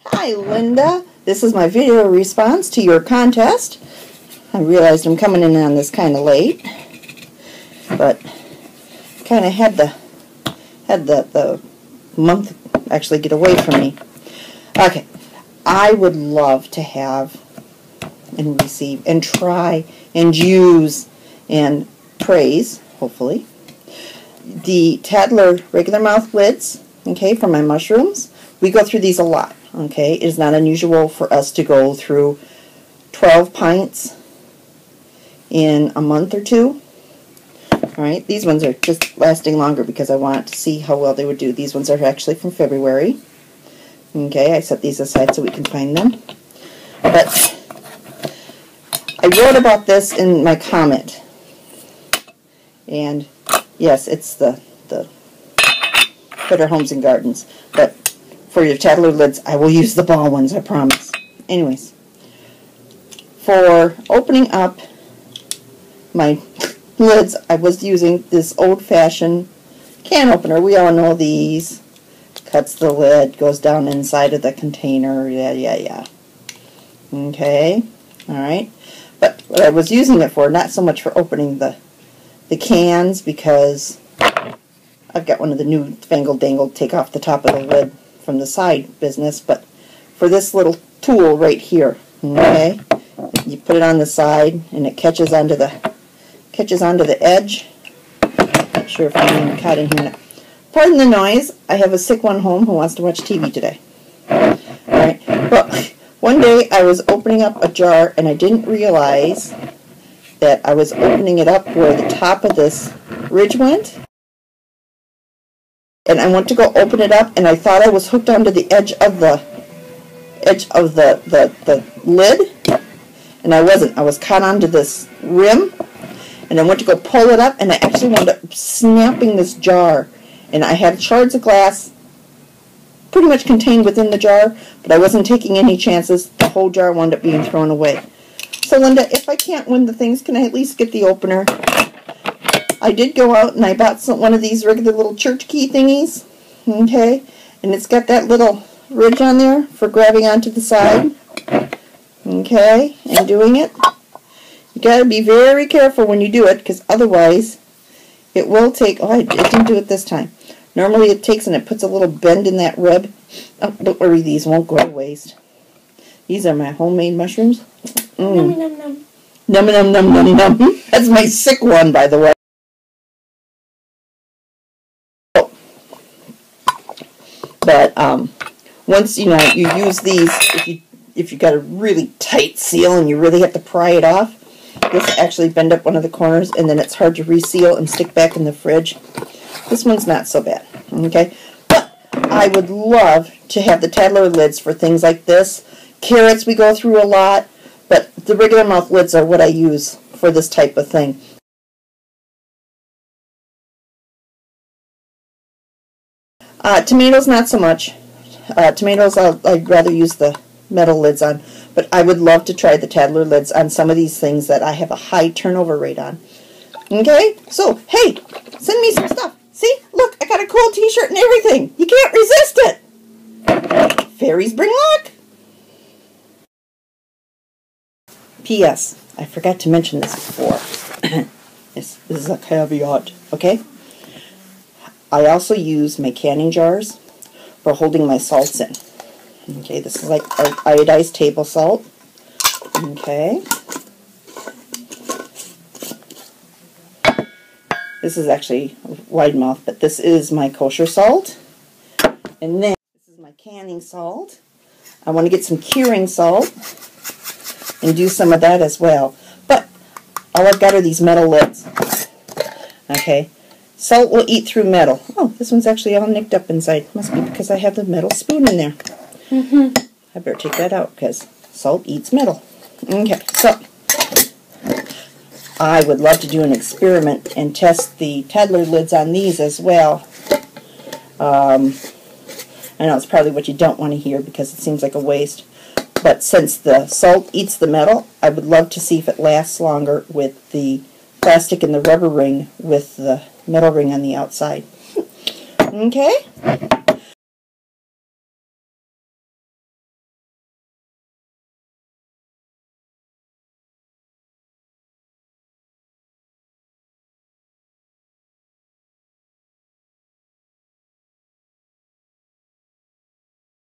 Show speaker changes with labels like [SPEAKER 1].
[SPEAKER 1] Hi, Linda. This is my video response to your contest. I realized I'm coming in on this kind of late, but kind of had the month actually get away from me. Okay, I would love to have and receive and try and use and praise, hopefully, the Tattler regular mouth lids, okay, for my mushrooms. We go through these a lot, okay. It is not unusual for us to go through 12 pints in a month or two. Alright, these ones are just lasting longer because I want to see how well they would do. These ones are actually from February. Okay, I set these aside so we can find them. But I wrote about this in my comment. And yes, it's the Better Homes and Gardens. But for your Tattler lids, I will use the ball ones, I promise. Anyways, for opening up my lids, I was using this old-fashioned can opener. We all know these. Cuts the lid, goes down inside of the container, yeah. Okay, alright. But what I was using it for, not so much for opening the cans, because I've got one of the new fangled dangled take off the top of the lid from the side business, but for this little tool right here, okay, you put it on the side and it catches onto the edge. Not sure if I'm caught in here now. Pardon the noise. I have a sick one home who wants to watch TV today. Alright, well, one day I was opening up a jar and I didn't realize that I was opening it up where the top of this ridge went. And I went to go open it up and I thought I was hooked onto the edge of the lid, and I wasn't. I was caught onto this rim, and I went to go pull it up and I actually wound up snapping this jar. And I had shards of glass pretty much contained within the jar, but I wasn't taking any chances. The whole jar wound up being thrown away. So Linda, if I can't win the things, can I at least get the opener? I did go out and I bought one of these regular little church key thingies, okay, and it's got that little ridge on there for grabbing onto the side, okay, and doing it. You got to be very careful when you do it, because otherwise it will take, oh, it didn't do it this time. Normally it takes and it puts a little bend in that rib. Oh, don't worry, these won't go to waste. These are my homemade mushrooms.
[SPEAKER 2] Num num num.
[SPEAKER 1] Num num num num num. That's my sick one, by the way. But once you use these, if you got a really tight seal and you really have to pry it off, this actually bend up one of the corners, and then it's hard to reseal and stick back in the fridge. This one's not so bad, okay? But I would love to have the Tattler lids for things like this. Carrots we go through a lot, but the regular mouth lids are what I use for this type of thing. Tomatoes, not so much. Tomatoes, I'd rather use the metal lids on. But I would love to try the Tattler lids on some of these things that I have a high turnover rate on. Okay? So, hey, send me some stuff. See? Look, I got a cool t-shirt and everything. You can't resist it. Fairies bring luck. P.S. I forgot to mention this before. This is a caveat, okay? I also use my canning jars for holding my salts in. Okay, this is like our iodized table salt. Okay. This is actually wide mouth, but this is my kosher salt. And then this is my canning salt. I want to get some curing salt and do some of that as well. But all I've got are these metal lids. Okay. Salt will eat through metal. Oh, this one's actually all nicked up inside. Must be because I have the metal spoon in there. I better take that out because salt eats metal. Okay, so I would love to do an experiment and test the Tattler lids on these as well. I know it's probably what you don't want to hear because it seems like a waste. But since the salt eats the metal, I would love to see if it lasts longer with the plastic and the rubber ring with the metal ring on the outside. Okay?